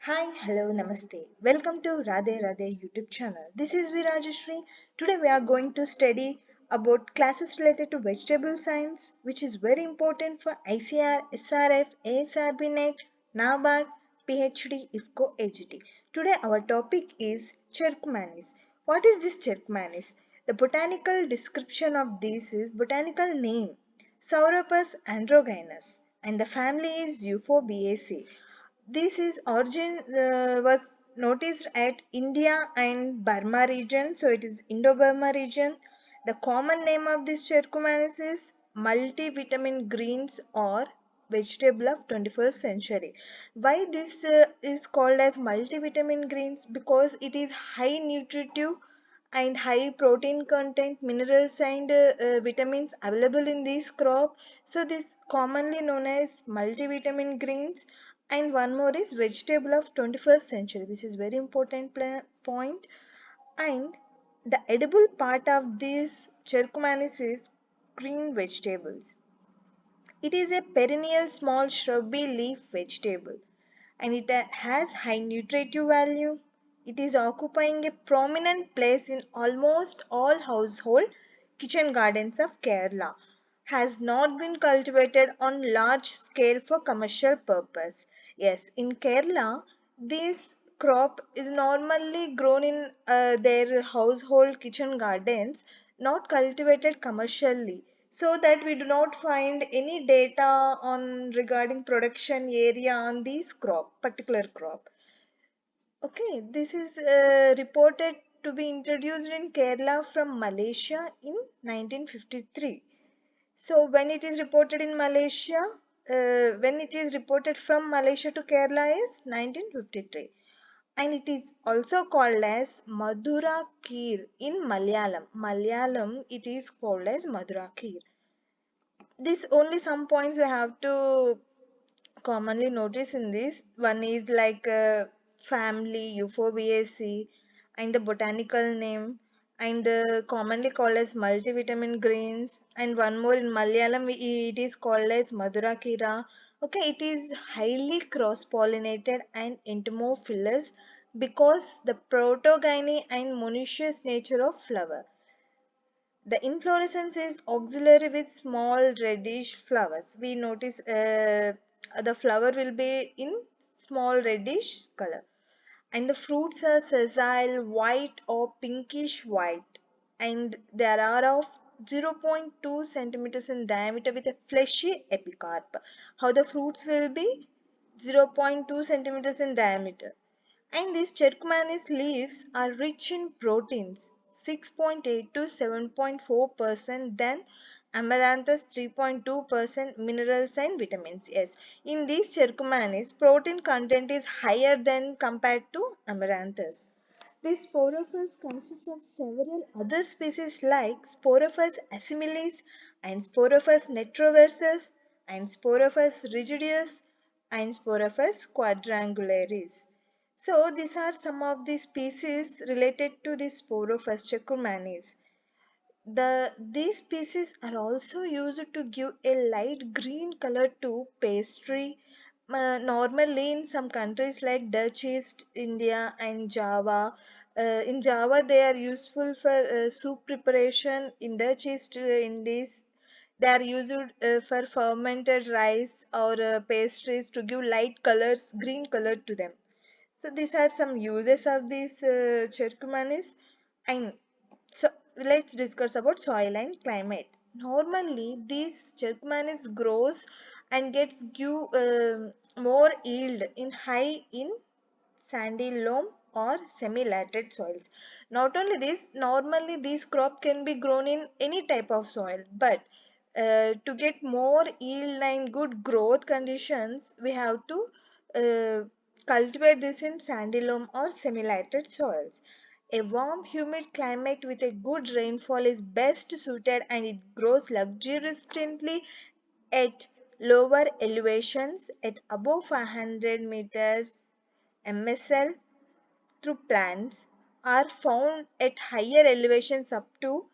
Hi, hello, namaste. Welcome to Radhe Radhe YouTube channel. This is Virajashri. Today we are going to study about classes related to vegetable science, which is very important for ICAR SRF, ASRB NET, NABARD, PhD, IFCO, AGT. Today our topic is Chekurmanis. What is this Chekurmanis? The botanical description of this is botanical name Sauropus androgynous, and the family is Euphobiaceae. This is origin was noticed at India and Burma region, so it is Indo-Burma region. The common name of this Chekurmanis is multivitamin greens or vegetable of 21st century. Why this is called as multivitamin greens? Because it is high nutritive and high protein content, minerals and vitamins available in this crop. So this commonly known as multivitamin greens. And one more is vegetable of 21st century. This is very important point. And the edible part of this Chekurmanis is green vegetables. It is a perennial small shrubby leaf vegetable and it has high nutritive value. It is occupying a prominent place in almost all household kitchen gardens of Kerala. Has not been cultivated on large scale for commercial purpose. Yes, in Kerala, this crop is normally grown in their household kitchen gardens, not cultivated commercially, so that we do not find any data on regarding production area on this particular crop. Okay, this is reported to be introduced in Kerala from Malaysia in 1953. So when it is reported from Malaysia to Kerala is 1953, and it is also called as Madura Kheer in Malayalam. Malayalam it is called as Madura Kheer. This only some points we have to commonly notice in this. One is like family, Euphobiaceae, and the botanical name, and commonly called as multivitamin greens. And one more in Malayalam, it is called as Madura Kira. Okay, it is highly cross-pollinated and entomophilous because the protogyny and monoecious nature of flower. The inflorescence is axillary with small reddish flowers. We notice the flower will be in small reddish color. And the fruits are sessile, white or pinkish white. And there are of 0.2 centimeters in diameter with a fleshy epicarp. How the fruits will be? 0.2 centimeters in diameter. And these Chekurmanis leaves are rich in proteins 6.8 to 7.4%, then Amaranthus 3.2%, minerals and vitamins. Yes, in these Chekurmanis, protein content is higher than compared to Amaranthus. This Sauropus consists of several other species like Sauropus assimilis and Sauropus snetroversus and Sauropus rigidus and Sauropus qudrangularis. So these are some of the species related to this Sauropus Chekurmanis. These species are also used to give a light green color to pastry. Normally in some countries like Dutch East India and Java. In Java they are useful for soup preparation. In Dutch East Indies they are used for fermented rice or pastries to give light colors, green color to them. So these are some uses of these Chekurmanis. And so let's discuss about soil and climate. Normally, this Chekurmanis grows and gets give more yield in high in sandy loam or semi-laterite soils. Not only this, normally this crop can be grown in any type of soil, but to get more yield and good growth conditions, we have to uh, cultivate this in sandy loam or semi-laterite soils. A warm, humid climate with a good rainfall is best suited and it grows luxuriantly at lower elevations at above 500 meters MSL through plants are found at higher elevations up to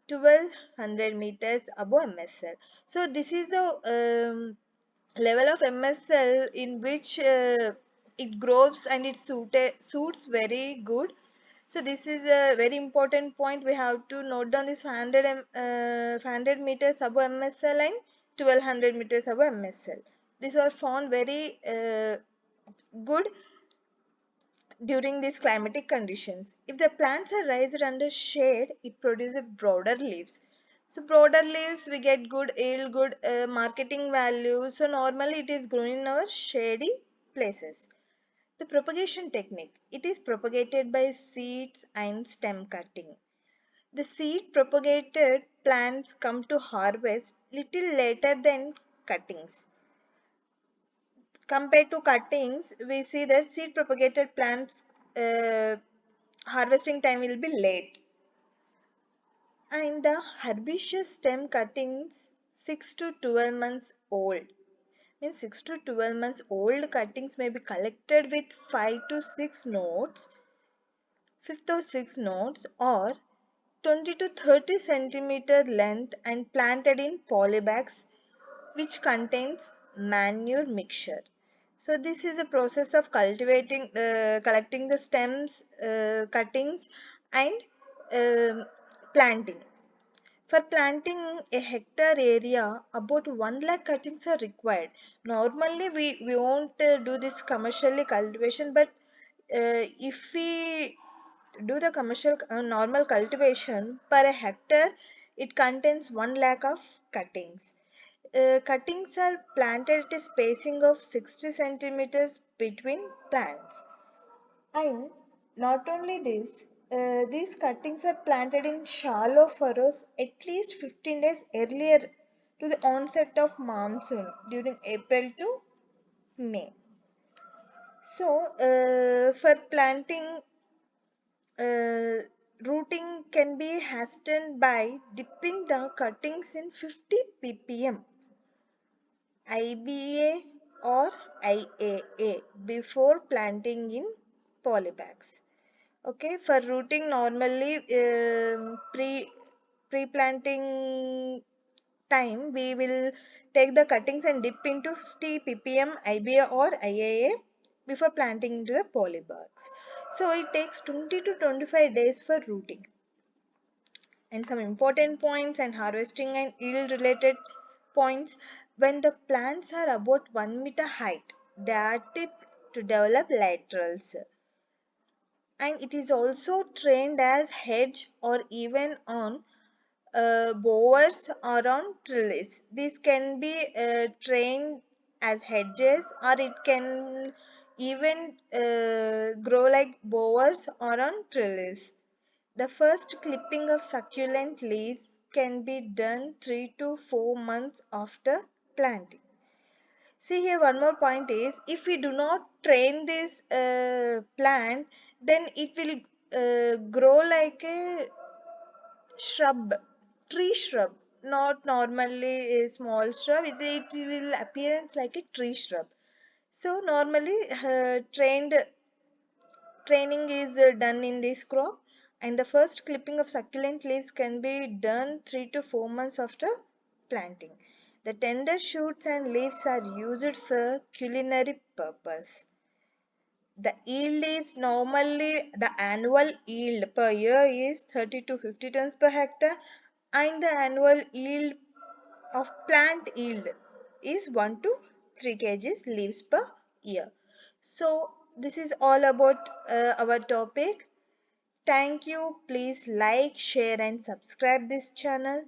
1200 meters above MSL. So this is the level of MSL in which it grows and it suits very good. So this is a very important point. We have to note down this 500 meters above MSL and 1200 meters above MSL. These are found very good during these climatic conditions. If the plants are raised under shade, it produces broader leaves. So broader leaves, we get good yield, good marketing value. So normally it is grown in our shady places. The propagation technique. It is propagated by seeds and stem cutting. The seed propagated plants come to harvest little later than cuttings. Compared to cuttings, we see that seed propagated plants harvesting time will be late. And the herbaceous stem cuttings 6 to 12 months old. Means 6 to 12 months old cuttings may be collected with 5 to 6 nodes, 5th or 6 nodes, or 20 to 30 centimeter length and planted in polybags which contains manure mixture. So this is a process of collecting the stems, cuttings, and planting. For planting a hectare area, about 1 lakh cuttings are required. Normally, we won't do this commercially cultivation, but if we do the commercial normal cultivation per a hectare, it contains 1 lakh of cuttings. Cuttings are planted at a spacing of 60 centimeters between plants. And not only this, these cuttings are planted in shallow furrows at least 15 days earlier to the onset of monsoon during April to May. So, for planting, uh, rooting can be hastened by dipping the cuttings in 50 ppm IBA or IAA before planting in polybags. Okay, for rooting normally pre-planting time we will take the cuttings and dip into 50 ppm IBA or IAA before planting into the polybags. So it takes 20 to 25 days for rooting. And some important points and harvesting and yield related points. When the plants are about 1 meter height, they are tipped to develop laterals, and it is also trained as hedge or even on bowers or on trellises. These can be trained as hedges, or it can even grow like bowers or on trellises. The first clipping of succulent leaves can be done 3 to 4 months after planting. See here, one more point is, if we do not train this plant, then it will grow like a shrub, tree shrub, not normally a small shrub. It will appearance like a tree shrub. So normally training is done in this crop, and the first clipping of succulent leaves can be done 3 to 4 months after planting. The tender shoots and leaves are used for culinary purpose. The yield is normally, the annual yield per year is 30 to 50 tons per hectare, and the annual yield of plant yield is 1 to 3 kgs leaves per year. So this is all about our topic. Thank you. Please like, share and subscribe this channel.